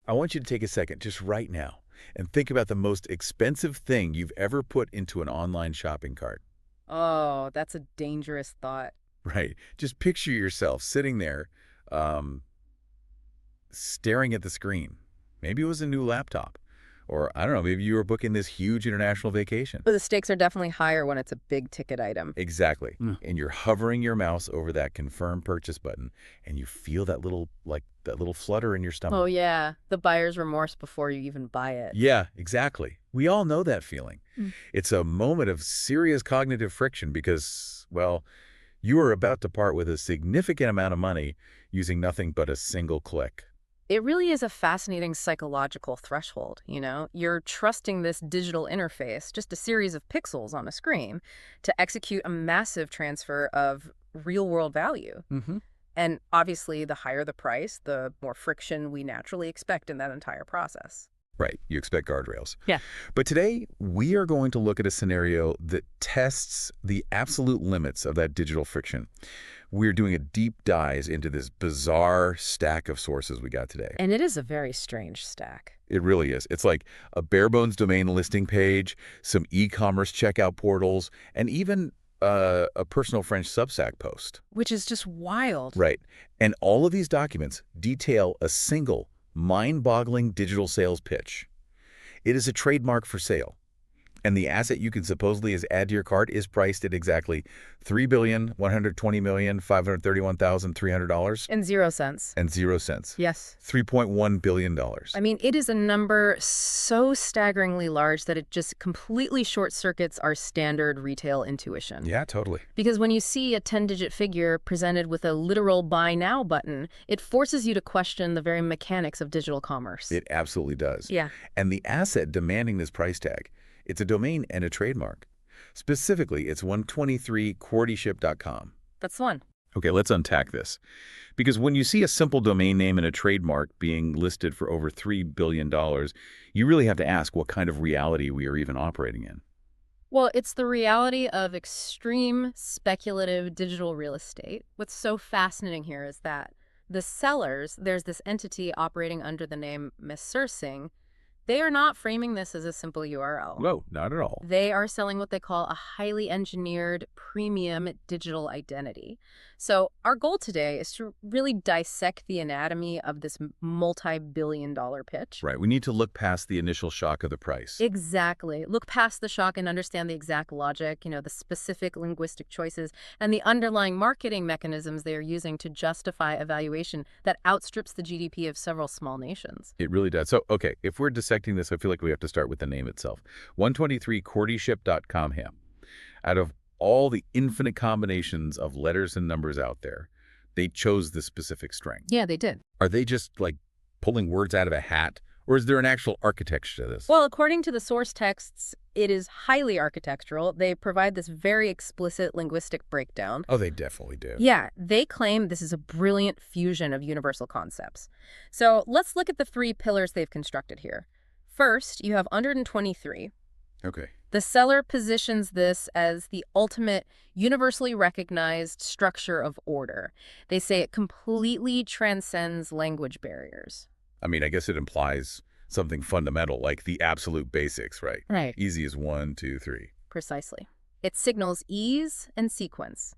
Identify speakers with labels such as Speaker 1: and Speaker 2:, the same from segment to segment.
Speaker 1: I want you to take a second just right now and think about the most expensive thing you've ever put into an online shopping cart.
Speaker 2: Oh, that's a dangerous thought.
Speaker 1: Right. Just picture yourself sitting there, um, staring at the screen. Maybe it was a new laptop. Or, I don't know, maybe you were booking this huge international vacation.
Speaker 2: But the stakes are definitely higher when it's a big ticket item.
Speaker 1: Exactly.
Speaker 3: Mm.
Speaker 1: And you're hovering your mouse over that confirm purchase button, and you feel that little flutter in your stomach.
Speaker 2: Oh, yeah. The buyer's remorse before you even buy it.
Speaker 1: Yeah, exactly. We all know that feeling.
Speaker 2: Mm.
Speaker 1: It's a moment of serious cognitive friction because, well, you are about to part with a significant amount of money using nothing but a single click.
Speaker 2: It really is a fascinating psychological threshold, you know? You're trusting this digital interface, just a series of pixels on a screen, to execute a massive transfer of real-world value.
Speaker 1: Mm-hmm.
Speaker 2: And obviously, the higher the price, the more friction we naturally expect in that entire process.
Speaker 1: Right. You expect guardrails.
Speaker 2: Yeah.
Speaker 1: But today, we are going to look at a scenario that tests the absolute limits of that digital friction. We're doing a deep dive into this bizarre stack of sources we got today.
Speaker 2: And it is a very strange stack.
Speaker 1: It really is. It's like a bare-bones domain listing page, some e-commerce checkout portals, and even a personal French Substack post.
Speaker 2: Which is just wild.
Speaker 1: Right. And all of these documents detail a single, mind-boggling digital sales pitch. It is a trademark for sale. And the asset you can supposedly add to your cart is priced at exactly $3,120,531,300.
Speaker 2: And 0 cents.
Speaker 1: And 0 cents.
Speaker 2: Yes.
Speaker 1: $3.1 billion.
Speaker 2: I mean, it is a number so staggeringly large that it just completely short-circuits our standard retail intuition.
Speaker 1: Yeah, totally.
Speaker 2: Because when you see a 10-digit figure presented with a literal buy now button, it forces you to question the very mechanics of digital commerce.
Speaker 1: It absolutely does.
Speaker 2: Yeah.
Speaker 1: And the asset demanding this price tag, it's a domain and a trademark. Specifically, it's 123QWERTYSHIP.com.
Speaker 2: That's the one.
Speaker 1: Okay, let's unpack this. Because when you see a simple domain name and a trademark being listed for over $3 billion, you really have to ask what kind of reality we are even operating in.
Speaker 2: Well, it's the reality of extreme speculative digital real estate. What's so fascinating here is that the sellers, there's this entity operating under the name Singh. They are not framing this as a simple URL.
Speaker 1: No, not at all.
Speaker 2: They are selling what they call a highly engineered premium digital identity. So our goal today is to really dissect the anatomy of this multi-billion-dollar pitch.
Speaker 1: Right, we need to look past the initial shock of the price.
Speaker 2: Exactly. Look past the shock and understand the exact logic, you know, the specific linguistic choices, and the underlying marketing mechanisms they are using to justify a valuation that outstrips the GDP of several small nations.
Speaker 1: It really does. So, okay, if we're dissecting this, I feel like we have to start with the name itself. 123QWERTYSHIP.com ham. Out of all the infinite combinations of letters and numbers out there, they chose this specific string.
Speaker 2: Yeah, they did.
Speaker 1: Are they just, like, pulling words out of a hat? Or is there an actual architecture to this?
Speaker 2: Well, according to the source texts, it is highly architectural. They provide this very explicit linguistic breakdown.
Speaker 1: Oh, they definitely do.
Speaker 2: Yeah, they claim this is a brilliant fusion of universal concepts. So let's look at the 3 pillars they've constructed here. First, you have 123.
Speaker 1: Okay.
Speaker 2: The seller positions this as the ultimate universally recognized structure of order. They say it completely transcends language barriers.
Speaker 1: I mean, I guess it implies something fundamental, like the absolute basics, right?
Speaker 2: Right.
Speaker 1: Easy as 1, 2, 3.
Speaker 2: Precisely. It signals ease and sequence.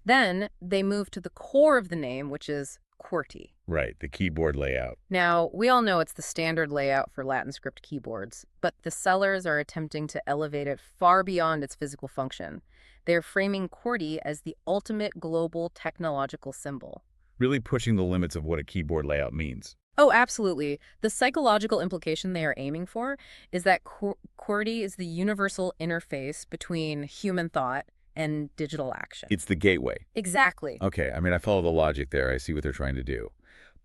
Speaker 2: Then they move to the core of the name, which is QWERTY.
Speaker 1: Right, the keyboard layout.
Speaker 2: Now, we all know it's the standard layout for Latin script keyboards, but the sellers are attempting to elevate it far beyond its physical function. They're framing QWERTY as the ultimate global technological symbol.
Speaker 1: Really pushing the limits of what a keyboard layout means.
Speaker 2: Oh, absolutely. The psychological implication they are aiming for is that QWERTY is the universal interface between human thought and digital action.
Speaker 1: It's the gateway.
Speaker 2: Exactly.
Speaker 1: Okay, I mean, I follow the logic there. I see what they're trying to do.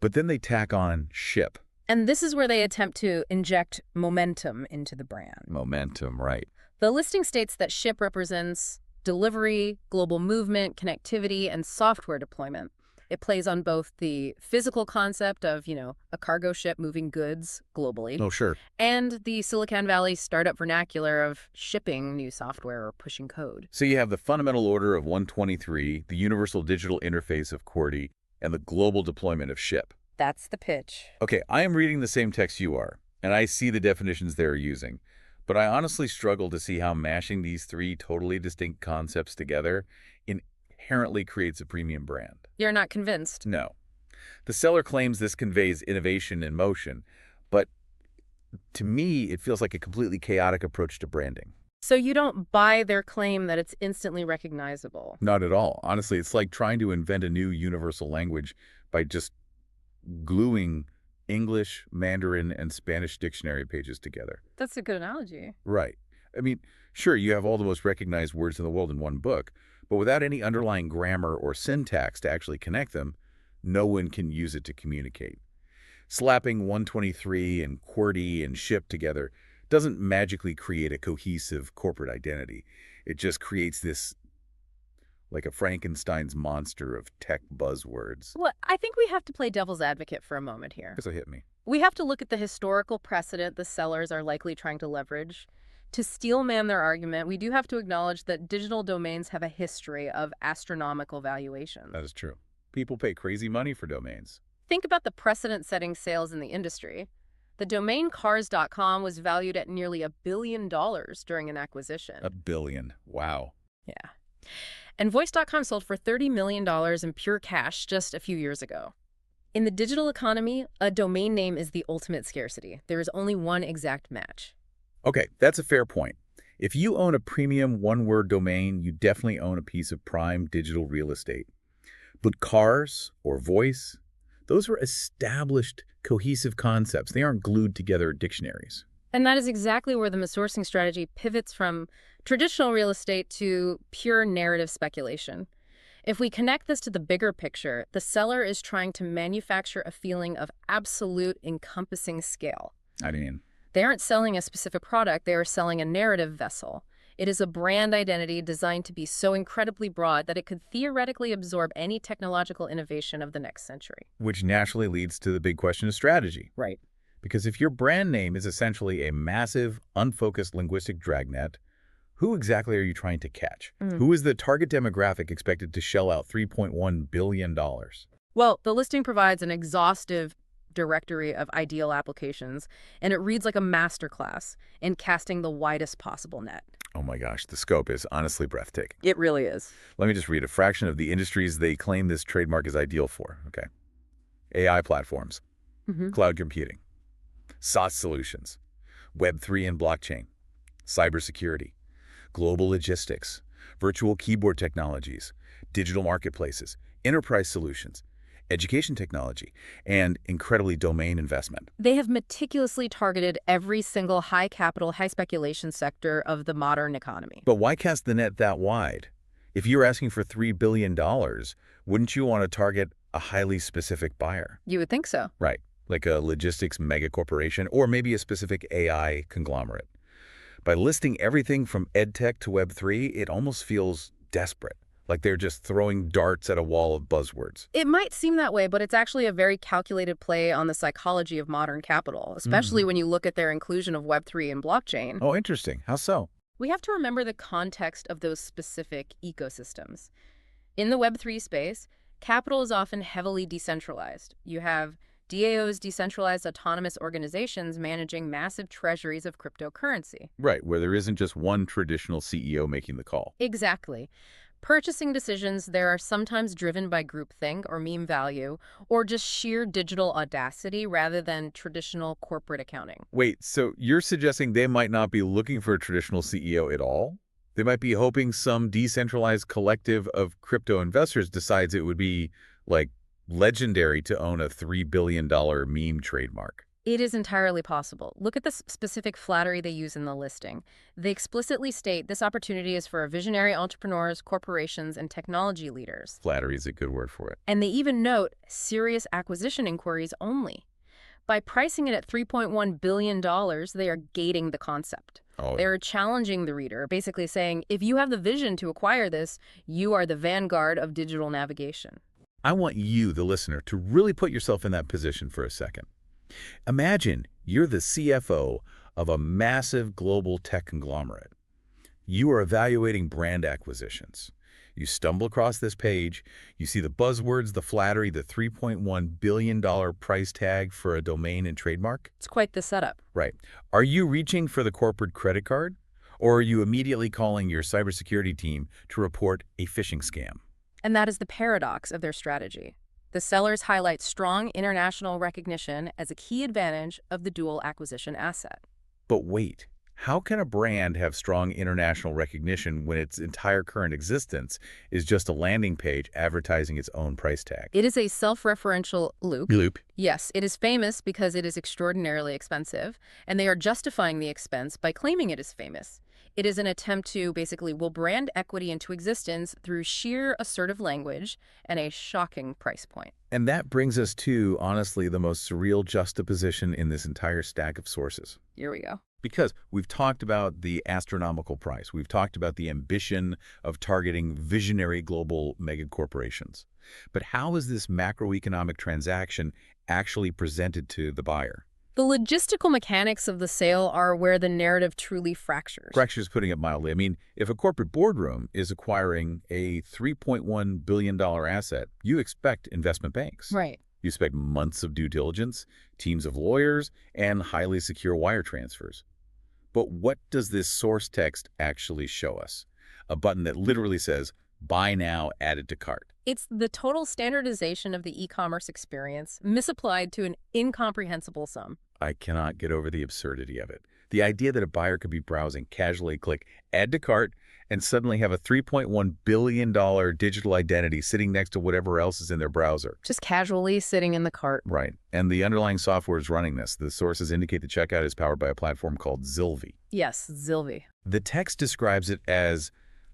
Speaker 1: But then they tack on ship.
Speaker 2: And this is where they attempt to inject momentum into the brand.
Speaker 1: Momentum, right.
Speaker 2: The listing states that ship represents delivery, global movement, connectivity, and software deployment. It plays on both the physical concept of, you know, a cargo ship moving goods globally.
Speaker 1: Oh, sure.
Speaker 2: And the Silicon Valley startup vernacular of shipping new software or pushing code.
Speaker 1: So you have the fundamental order of 123, the universal digital interface of QWERTY, and the global deployment of ship.
Speaker 2: That's the pitch.
Speaker 1: Okay, I am reading the same text you are, and I see the definitions they're using. But I honestly struggle to see how mashing these three totally distinct concepts together inherently creates a premium brand.
Speaker 2: You're not convinced?
Speaker 1: No. The seller claims this conveys innovation and motion, but to me, it feels like a completely chaotic approach to branding.
Speaker 2: So you don't buy their claim that it's instantly recognizable?
Speaker 1: Not at all. Honestly, it's like trying to invent a new universal language by just gluing English, Mandarin, and Spanish dictionary pages together.
Speaker 2: That's a good analogy.
Speaker 1: Right. I mean, sure, you have all the most recognized words in the world in one book, but without any underlying grammar or syntax to actually connect them, no one can use it to communicate. Slapping 123 and QWERTY and SHIP together doesn't magically create a cohesive corporate identity. It just creates this, like a Frankenstein's monster of tech buzzwords.
Speaker 2: Well, I think we have to play devil's advocate for a moment here.
Speaker 1: This will hit me.
Speaker 2: We have to look at the historical precedent the sellers are likely trying to leverage. To steelman their argument, we do have to acknowledge that digital domains have a history of astronomical valuations.
Speaker 1: That is true. People pay crazy money for domains.
Speaker 2: Think about the precedent-setting sales in the industry. The domain cars.com was valued at nearly $1 billion during an acquisition.
Speaker 1: $1 billion. Wow.
Speaker 2: Yeah. And voice.com sold for $30 million in pure cash just a few years ago. In the digital economy, a domain name is the ultimate scarcity. There is only one exact match.
Speaker 1: Okay, that's a fair point. If you own a premium one-word domain, you definitely own a piece of prime digital real estate. But cars or voice, those are established, cohesive concepts. They aren't glued together dictionaries.
Speaker 2: And that is exactly where the missourcing strategy pivots from traditional real estate to pure narrative speculation. If we connect this to the bigger picture, the seller is trying to manufacture a feeling of absolute encompassing scale. They aren't selling a specific product, they are selling a narrative vessel. It is a brand identity designed to be so incredibly broad that it could theoretically absorb any technological innovation of the next century.
Speaker 1: Which naturally leads to the big question of strategy.
Speaker 2: Right.
Speaker 1: Because if your brand name is essentially a massive, unfocused linguistic dragnet, who exactly are you trying to catch? Who is the target demographic expected to shell out $3.1 billion?
Speaker 2: Well, the listing provides an exhaustive directory of ideal applications, and it reads like a masterclass in casting the widest possible net.
Speaker 1: Oh my gosh, the scope is honestly breathtaking.
Speaker 2: It really is.
Speaker 1: Let me just read a fraction of the industries they claim this trademark is ideal for. Okay. AI platforms, cloud computing, SaaS solutions, Web3 and blockchain, cybersecurity, global logistics, virtual keyboard technologies, digital marketplaces, enterprise solutions, education technology, and incredibly domain investment.
Speaker 2: They have meticulously targeted every single high-capital, high-speculation sector of the modern economy.
Speaker 1: But why cast the net that wide? If you're asking for $3 billion, wouldn't you want to target a highly specific buyer?
Speaker 2: You would think so.
Speaker 1: Right, like a logistics megacorporation or maybe a specific AI conglomerate. By listing everything from EdTech to Web3, it almost feels desperate. Like they're just throwing darts at a wall of buzzwords.
Speaker 2: It might seem that way, but it's actually a very calculated play on the psychology of modern capital, especially when you look at their inclusion of Web3 and blockchain.
Speaker 1: Oh, interesting. How so?
Speaker 2: We have to remember the context of those specific ecosystems. In the Web3 space, capital is often heavily decentralized. You have DAOs, decentralized autonomous organizations managing massive treasuries of cryptocurrency.
Speaker 1: Right, where there isn't just one traditional CEO making the call.
Speaker 2: Exactly. Purchasing decisions there are sometimes driven by groupthink or meme value, or just sheer digital audacity rather than traditional corporate accounting.
Speaker 1: Wait, so you're suggesting they might not be looking for a traditional CEO at all? They might be hoping some decentralized collective of crypto investors decides it would be, like, legendary to own a $3 billion meme trademark.
Speaker 2: It is entirely possible. Look at the specific flattery they use in the listing. They explicitly state this opportunity is for visionary entrepreneurs, corporations, and technology leaders.
Speaker 1: Flattery is a good word for it.
Speaker 2: And they even note serious acquisition inquiries only. By pricing it at $3.1 billion, they are gating the concept. They are challenging the reader, basically saying, if you have the vision to acquire this, you are the vanguard of digital navigation.
Speaker 1: I want you, the listener, to really put yourself in that position for a second. Imagine you're the CFO of a massive global tech conglomerate. You are evaluating brand acquisitions. You stumble across this page, you see the buzzwords, the flattery, the $3.1 billion price tag for a domain and trademark.
Speaker 2: It's quite the setup.
Speaker 1: Right. Are you reaching for the corporate credit card? Or are you immediately calling your cybersecurity team to report a phishing scam?
Speaker 2: And that is the paradox of their strategy. The sellers highlight strong international recognition as a key advantage of the dual acquisition asset.
Speaker 1: But wait, how can a brand have strong international recognition when its entire current existence is just a landing page advertising its own price tag?
Speaker 2: It is a self-referential loop. Yes, it is famous because it is extraordinarily expensive, and they are justifying the expense by claiming it is famous. It is an attempt to basically will brand equity into existence through sheer assertive language and a shocking price point.
Speaker 1: And that brings us to, honestly, the most surreal juxtaposition in this entire stack of sources.
Speaker 2: Here we go.
Speaker 1: Because we've talked about the astronomical price. We've talked about the ambition of targeting visionary global megacorporations. But how is this macroeconomic transaction actually presented to the buyer?
Speaker 2: The logistical mechanics of the sale are where the narrative truly fractures.
Speaker 1: Fractures, putting it mildly. I mean, if a corporate boardroom is acquiring a $3.1 billion asset, you expect investment banks.
Speaker 2: Right.
Speaker 1: You expect months of due diligence, teams of lawyers, and highly secure wire transfers. But what does this source text actually show us? A button that literally says, "Buy now, added to cart."
Speaker 2: It's the total standardization of the e-commerce experience, misapplied to an incomprehensible sum.
Speaker 1: I cannot get over the absurdity of it. The idea that a buyer could be browsing, casually click add to cart, and suddenly have a $3.1 billion digital identity sitting next to whatever else is in their browser.
Speaker 2: Just casually sitting in the cart.
Speaker 1: Right. And the underlying software is running this. The sources indicate the checkout is powered by a platform called Zilvi.
Speaker 2: Yes, Zilvi.
Speaker 1: The text describes it as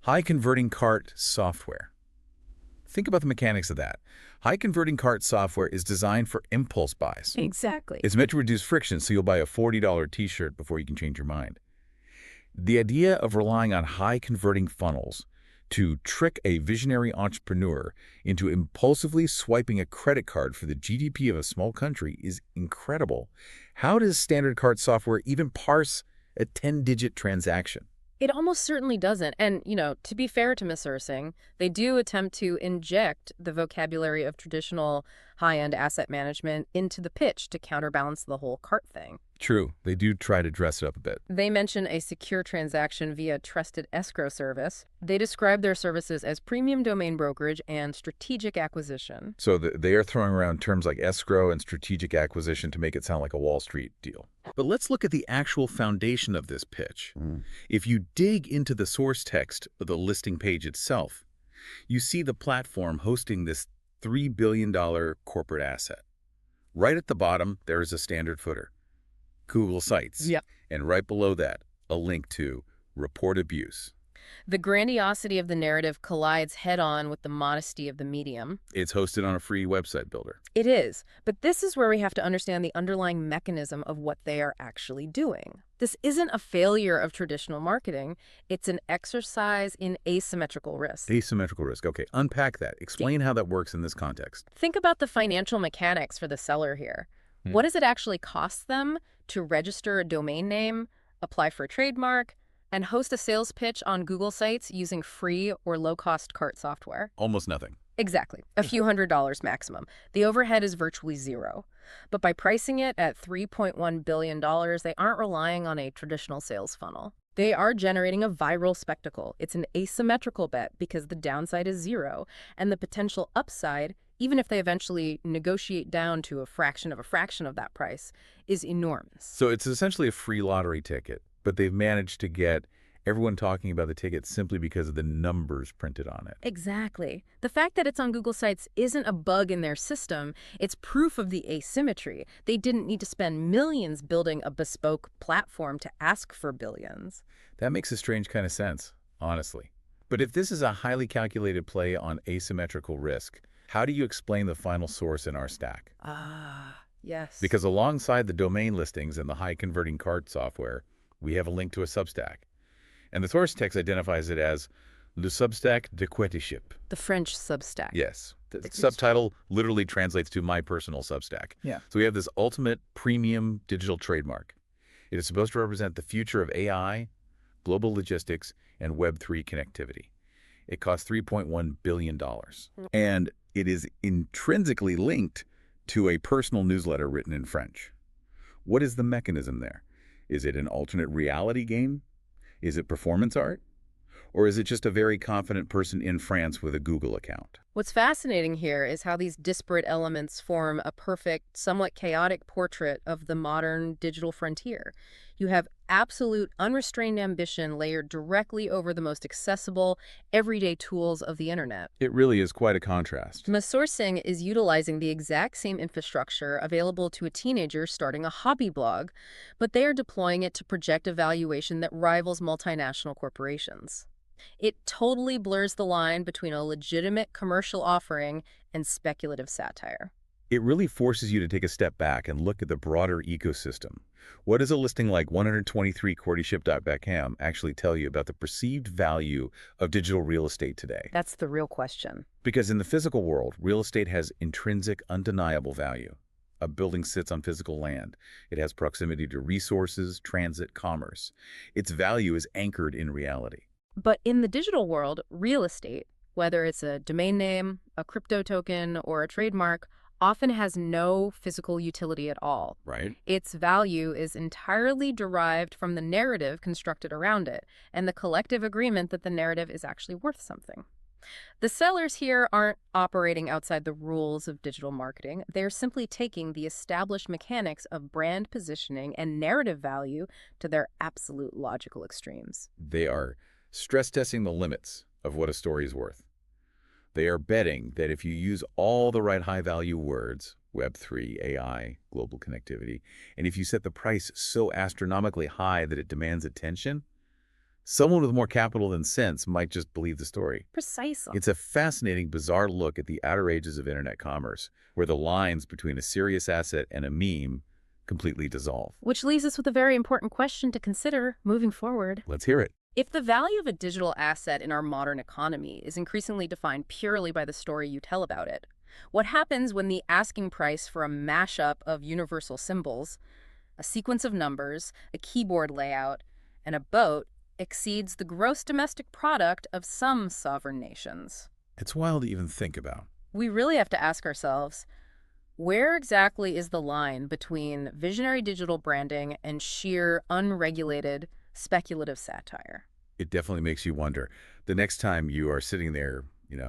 Speaker 1: high-converting cart software. Think about the mechanics of that. High-converting cart software is designed for impulse buys.
Speaker 2: Exactly.
Speaker 1: It's meant to reduce friction, so you'll buy a $40 t-shirt before you can change your mind. The idea of relying on high-converting funnels to trick a visionary entrepreneur into impulsively swiping a credit card for the GDP of a small country is incredible. How does standard cart software even parse a 10-digit transaction?
Speaker 2: It almost certainly doesn't. And, to be fair to Ms. Ursing, they do attempt to inject the vocabulary of traditional high-end asset management into the pitch to counterbalance the whole cart thing.
Speaker 1: True. They do try to dress it up a bit.
Speaker 2: They mention a secure transaction via trusted escrow service. They describe their services as premium domain brokerage and strategic acquisition.
Speaker 1: So they are throwing around terms like escrow and strategic acquisition to make it sound like a Wall Street deal. But let's look at the actual foundation of this pitch. If you dig into the source text of the listing page itself, you see the platform hosting this $3 billion corporate asset. Right at the bottom, there is a standard footer, Google Sites.
Speaker 2: Yep.
Speaker 1: And right below that, a link to report abuse.
Speaker 2: The grandiosity of the narrative collides head-on with the modesty of the medium.
Speaker 1: It's hosted on a free website builder.
Speaker 2: It is, but this is where we have to understand the underlying mechanism of what they are actually doing. This isn't a failure of traditional marketing. It's an exercise in asymmetrical risk.
Speaker 1: Asymmetrical risk. Okay, unpack that. Explain how that works in this context.
Speaker 2: Think about the financial mechanics for the seller here. What does it actually cost them to register a domain name, apply for a trademark, and host a sales pitch on Google Sites using free or low-cost cart software?
Speaker 1: Almost nothing.
Speaker 2: Exactly. A few $100s maximum. The overhead is virtually zero. But by pricing it at $3.1 billion, they aren't relying on a traditional sales funnel. They are generating a viral spectacle. It's an asymmetrical bet because the downside is zero, and the potential upside, even if they eventually negotiate down to a fraction of that price, is enormous.
Speaker 1: So it's essentially a free lottery ticket, but they've managed to get everyone talking about the ticket simply because of the numbers printed on it.
Speaker 2: Exactly. The fact that it's on Google Sites isn't a bug in their system. It's proof of the asymmetry. They didn't need to spend millions building a bespoke platform to ask for billions.
Speaker 1: That makes a strange kind of sense, honestly. But if this is a highly calculated play on asymmetrical risk, how do you explain the final source in our stack?
Speaker 2: Yes.
Speaker 1: Because alongside the domain listings and the high-converting cart software, we have a link to a Substack. And the source text identifies it as Le Substack de QWERTYSHIP.
Speaker 2: The French Substack.
Speaker 1: Yes. The subtitle literally translates to my personal Substack.
Speaker 2: Yeah.
Speaker 1: So we have this ultimate premium digital trademark. It is supposed to represent the future of AI, global logistics, and Web3 connectivity. It costs $3.1 billion. And it is intrinsically linked to a personal newsletter written in French. What is the mechanism there? Is it an alternate reality game? Is it performance art? Or is it just a very confident person in France with a Google account?
Speaker 2: What's fascinating here is how these disparate elements form a perfect, somewhat chaotic portrait of the modern digital frontier. You have absolute, unrestrained ambition layered directly over the most accessible, everyday tools of the internet.
Speaker 1: It really is quite a contrast.
Speaker 2: Sourcing is utilizing the exact same infrastructure available to a teenager starting a hobby blog, but they are deploying it to project a valuation that rivals multinational corporations. It totally blurs the line between a legitimate commercial offering and speculative satire.
Speaker 1: It really forces you to take a step back and look at the broader ecosystem. What does a listing like 123 QWERTYSHIP.com actually tell you about the perceived value of digital real estate today?
Speaker 2: That's the real question.
Speaker 1: Because in the physical world, real estate has intrinsic, undeniable value. A building sits on physical land. It has proximity to resources, transit, commerce. Its value is anchored in reality.
Speaker 2: But in the digital world, real estate, whether it's a domain name, a crypto token, or a trademark, often has no physical utility at all.
Speaker 1: Right.
Speaker 2: Its value is entirely derived from the narrative constructed around it and the collective agreement that the narrative is actually worth something. The sellers here aren't operating outside the rules of digital marketing. They're simply taking the established mechanics of brand positioning and narrative value to their absolute logical extremes.
Speaker 1: They are stress testing the limits of what a story is worth. They are betting that if you use all the right high-value words, Web3, AI, global connectivity, and if you set the price so astronomically high that it demands attention, someone with more capital than sense might just believe the story.
Speaker 2: Precisely.
Speaker 1: It's a fascinating, bizarre look at the outer ages of internet commerce, where the lines between a serious asset and a meme completely dissolve.
Speaker 2: Which leaves us with a very important question to consider moving forward.
Speaker 1: Let's hear it.
Speaker 2: If the value of a digital asset in our modern economy is increasingly defined purely by the story you tell about it, what happens when the asking price for a mashup of universal symbols, a sequence of numbers, a keyboard layout, and a boat exceeds the gross domestic product of some sovereign nations?
Speaker 1: It's wild to even think about.
Speaker 2: We really have to ask ourselves, where exactly is the line between visionary digital branding and sheer, unregulated, speculative satire?
Speaker 1: It definitely makes you wonder. The next time you are sitting there,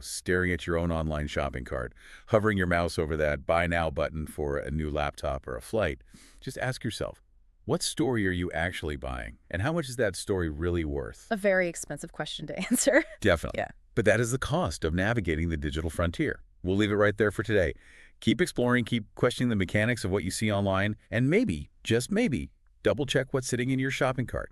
Speaker 1: staring at your own online shopping cart, hovering your mouse over that buy now button for a new laptop or a flight, just ask yourself, what story are you actually buying? And how much is that story really worth?
Speaker 2: A very expensive question to answer.
Speaker 1: Definitely.
Speaker 2: Yeah.
Speaker 1: But that is the cost of navigating the digital frontier. We'll leave it right there for today. Keep exploring, keep questioning the mechanics of what you see online, and maybe, just maybe, double check what's sitting in your shopping cart.